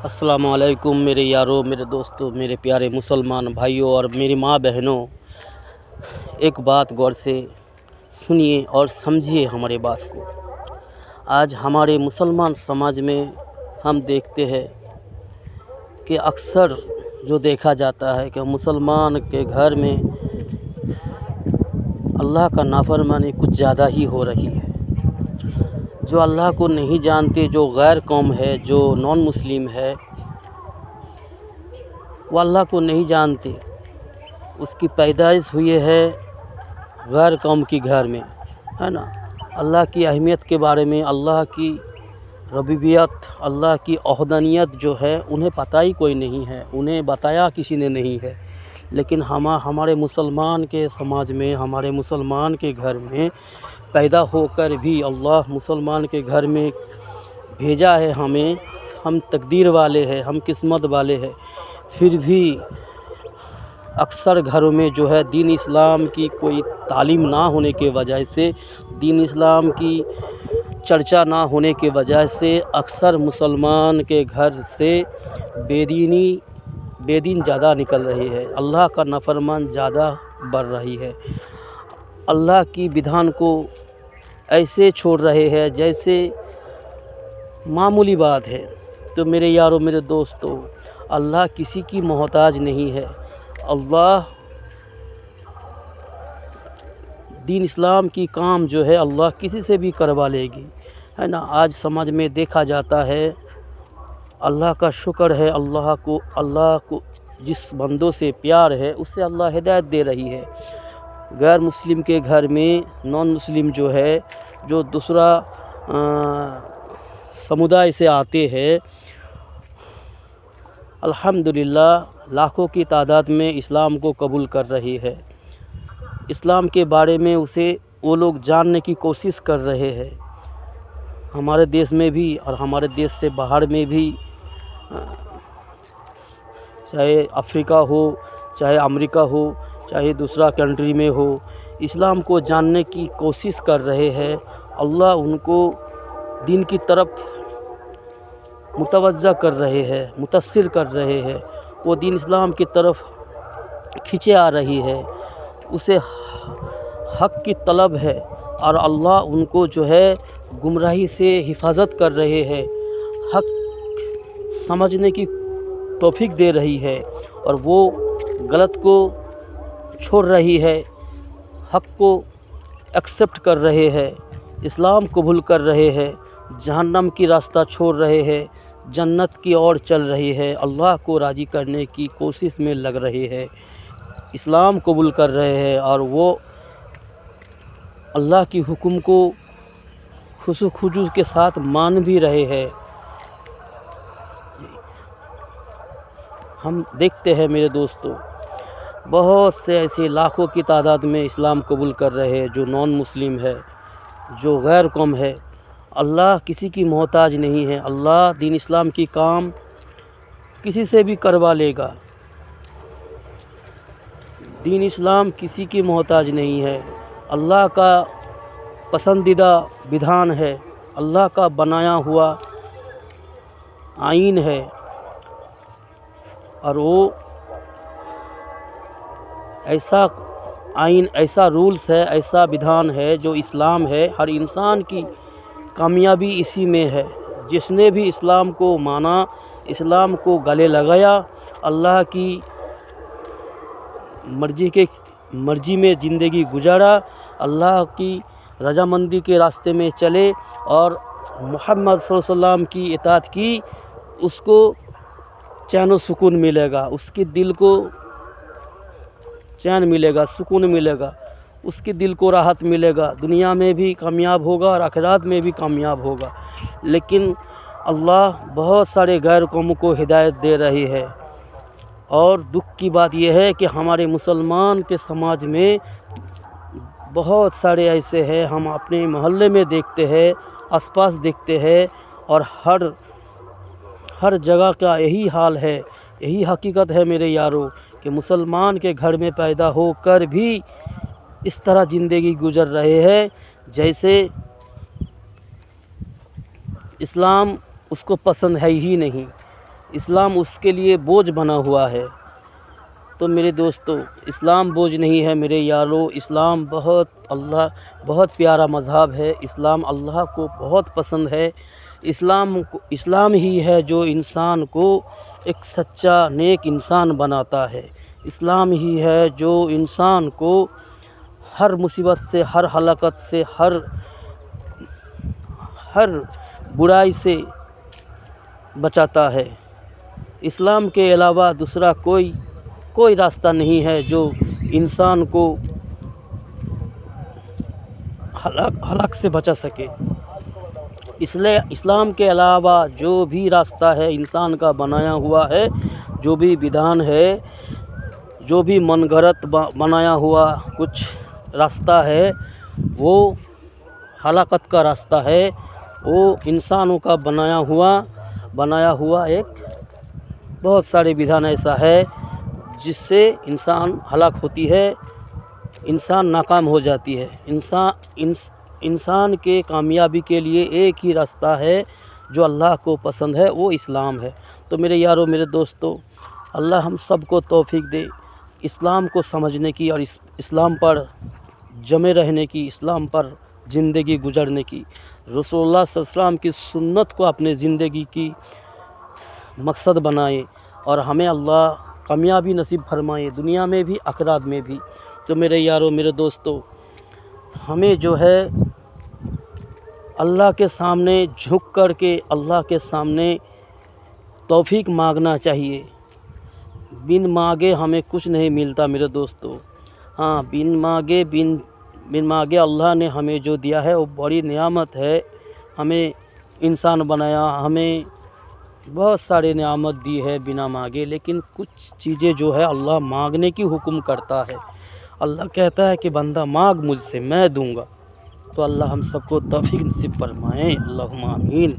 السلام علیکم میرے یاروں، میرے دوستوں، میرے پیارے مسلمان بھائیوں اور میری ماں بہنوں، ایک بات غور سے سنیے اور سمجھیے ہمارے بات کو۔ آج ہمارے مسلمان سماج میں ہم دیکھتے ہیں کہ اکثر جو دیکھا جاتا ہے کہ مسلمان کے گھر میں اللہ کا نافرمانی کچھ زیادہ ہی ہو رہی ہے۔ جو اللہ کو نہیں جانتے، جو غیر قوم ہے، جو نان مسلم ہے، وہ اللہ کو نہیں جانتے۔ اس کی پیدائش ہوئی ہے غیر قوم کی گھر میں، ہے نا۔ اللہ کی اہمیت کے بارے میں، اللہ کی ربوبیت، اللہ کی وحدانیت جو ہے انہیں پتہ ہی کوئی نہیں ہے، انہیں بتایا کسی نے نہیں ہے۔ لیکن ہمارے مسلمان کے سماج میں، ہمارے مسلمان کے گھر میں پیدا ہو کر بھی اللہ مسلمان کے گھر میں بھیجا ہے ہمیں، ہم تقدیر والے ہیں، ہم قسمت والے ہیں، پھر بھی اکثر گھروں میں جو ہے دین اسلام کی کوئی تعلیم نہ ہونے کی وجہ سے، دین اسلام کی چرچا نہ ہونے کی وجہ سے اکثر مسلمان کے گھر سے بے دین زیادہ نکل رہی ہے، اللہ کا نافرمان زیادہ بڑھ رہی ہے، اللہ کی بدھان کو ایسے چھوڑ رہے ہیں جیسے معمولی بات ہے۔ تو میرے یاروں، میرے دوستوں، اللہ کسی کی محتاج نہیں ہے۔ اللہ دین اسلام کی کام جو ہے اللہ کسی سے بھی کروا لے گی، ہے نا۔ آج سماج میں دیکھا جاتا ہے، اللہ کا شکر ہے، اللہ کو جس بندوں سے پیار ہے اس سے اللہ ہدایت دے رہی ہے۔ غیر مسلم کے گھر میں نان مسلم جو ہے، جو دوسرا سمودائے سے آتے ہیں، الحمدللہ لاکھوں کی تعداد میں اسلام کو قبول کر رہی ہے۔ اسلام کے بارے میں وہ لوگ جاننے کی کوشش کر رہے ہیں۔ ہمارے دیش میں بھی اور ہمارے دیش سے باہر میں بھی، چاہے افریقہ ہو، چاہے امریکہ ہو، چاہے دوسرا کنٹری میں ہو، اسلام کو جاننے کی کوشش کر رہے ہیں۔ اللہ ان کو دین کی طرف متوجہ کر رہے ہیں، متاثر کر رہے ہیں، وہ دین اسلام کی طرف کھینچے آ رہی ہے، اسے حق کی طلب ہے، اور اللہ ان کو جو ہے گمراہی سے حفاظت کر رہے ہیں، حق سمجھنے کی توفیق دے رہی ہے، اور وہ غلط کو چھوڑ رہی ہے، حق کو ایکسیپٹ کر رہے ہیں، اسلام قبول کر رہے ہیں، جہنم کی راستہ چھوڑ رہے ہیں، جنت کی اور چل رہی ہے، اللہ کو راضی کرنے کی کوشش میں لگ رہے ہیں، اسلام قبول کر رہے ہیں، اور وہ اللہ کی حکم کو خضوع و خضوع کے ساتھ مان بھی رہے ہیں۔ ہم دیکھتے ہیں میرے دوستوں، بہت سے ایسے لاکھوں کی تعداد میں اسلام قبول کر رہے ہیں جو نان مسلم ہے، جو غیر قوم ہے۔ اللہ کسی کی محتاج نہیں ہے، اللہ دین اسلام کی کام کسی سے بھی کروا لے گا۔ دین اسلام کسی کی محتاج نہیں ہے، اللہ کا پسندیدہ بدھان ہے، اللہ کا بنایا ہوا آئین ہے، اور وہ ایسا آئین، ایسا رولز ہے، ایسا بدھان ہے جو اسلام ہے۔ ہر انسان کی کامیابی اسی میں ہے۔ جس نے بھی اسلام کو مانا، اسلام کو گلے لگایا، اللہ کی مرضی میں زندگی گزارا، اللہ کی رضامندی کے راستے میں چلے اور محمد صلی اللہ علیہ وسلم کی اطاعت کی، اس کو چین و سکون ملے گا، اس کے دل کو چین ملے گا، سکون ملے گا، اس کے دل کو راحت ملے گا، دنیا میں بھی کامیاب ہوگا اور آخرت میں بھی کامیاب ہوگا۔ لیکن اللہ بہت سارے غیر قوموں کو ہدایت دے رہی ہے، اور دکھ کی بات یہ ہے کہ ہمارے مسلمان کے سماج میں بہت سارے ایسے ہیں، ہم اپنے محلے میں دیکھتے ہیں، آس پاس دیکھتے ہیں، اور ہر جگہ کا یہی حال ہے، یہی حقیقت ہے میرے یاروں، کہ مسلمان کے گھر میں پیدا ہو کر بھی اس طرح زندگی گزر رہے ہیں جیسے اسلام اس کو پسند ہے ہی نہیں۔ اسلام اس کے لیے بوجھ بنا ہوا ہے۔ تو میرے دوستو، اسلام بوجھ نہیں ہے میرے یارو، اسلام بہت پیارا مذہب ہے، اسلام اللہ کو بہت پسند ہے۔ اسلام ہی ہے جو انسان کو ایک سچا نیک انسان بناتا ہے۔ اسلام ہی ہے جو انسان کو ہر مصیبت سے، ہر ہلاکت سے، ہر برائی سے بچاتا ہے۔ اسلام کے علاوہ دوسرا کوئی راستہ نہیں ہے جو انسان کو ہلاک سے بچا سکے۔ اس لیے اسلام کے علاوہ جو بھی راستہ ہے انسان کا بنایا ہوا ہے، جو بھی بدھان ہے، جو بھی من گھڑت بنایا ہوا کچھ راستہ ہے، وہ ہلاکت کا راستہ ہے۔ وہ انسانوں کا بنایا ہوا ایک بہت سارے بدھان ایسا ہے جس سے انسان ہلاک ہوتی ہے، انسان ناکام ہو جاتی ہے۔ انسان کے کامیابی کے لیے ایک ہی راستہ ہے جو اللہ کو پسند ہے، وہ اسلام ہے۔ تو میرے یارو، میرے دوستو، اللہ ہم سب کو توفیق دے اسلام کو سمجھنے کی اور اسلام پر جمے رہنے کی، اسلام پر زندگی گزارنے کی، رسول اللہ صلی اللہ علیہ وسلم کی سنت کو اپنے زندگی کی مقصد بنائے اور ہمیں اللہ کامیابی نصیب فرمائے، دنیا میں بھی آخرت میں بھی۔ تو میرے یارو، میرے دوستو، ہمیں جو ہے اللہ کے سامنے جھک کر کے اللہ کے سامنے توفیق مانگنا چاہیے۔ بن مانگے ہمیں کچھ نہیں ملتا میرے دوستو۔ ہاں، بن مانگے اللہ نے ہمیں جو دیا ہے وہ بڑی نعمت ہے۔ ہمیں انسان بنایا، ہمیں بہت سارے نعمت دی ہے بنا مانگے، لیکن کچھ چیزیں جو ہے اللہ مانگنے کی حکم کرتا ہے۔ اللہ کہتا ہے کہ بندہ مانگ مجھ سے، میں دوں گا۔ تو اللہ ہم سب کو توفیق نصیب فرمائے، اللہم آمین۔